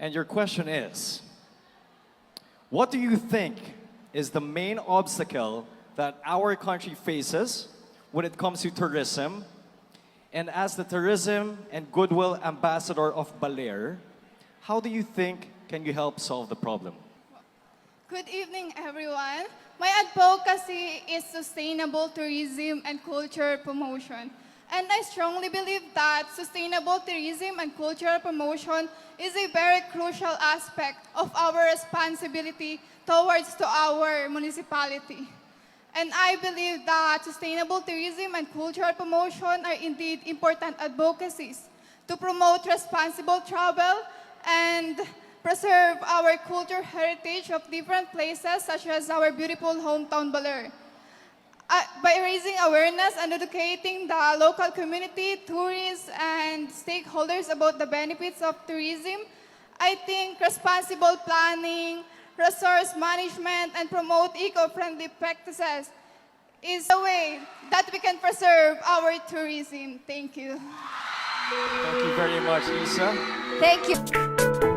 And your question is, what do you think is the main obstacle that our country faces when it comes to tourism? And as the tourism and goodwill ambassador of Baler, how do you think can you help solve the problem? Good evening, everyone. My advocacy is sustainable tourism and culture promotion. And I strongly believe that sustainable tourism and cultural promotion is a very crucial aspect of our responsibility towards to our municipality. And I believe that sustainable tourism and cultural promotion are indeed important advocacies to promote responsible travel and preserve our cultural heritage of different places such as our beautiful hometown Baler. By raising awareness and educating the local community, tourists, and stakeholders about the benefits of tourism, I think responsible planning, resource management, and promote eco-friendly practices is a way that we can preserve our tourism. Thank you. Thank you very much, Issa. Thank you.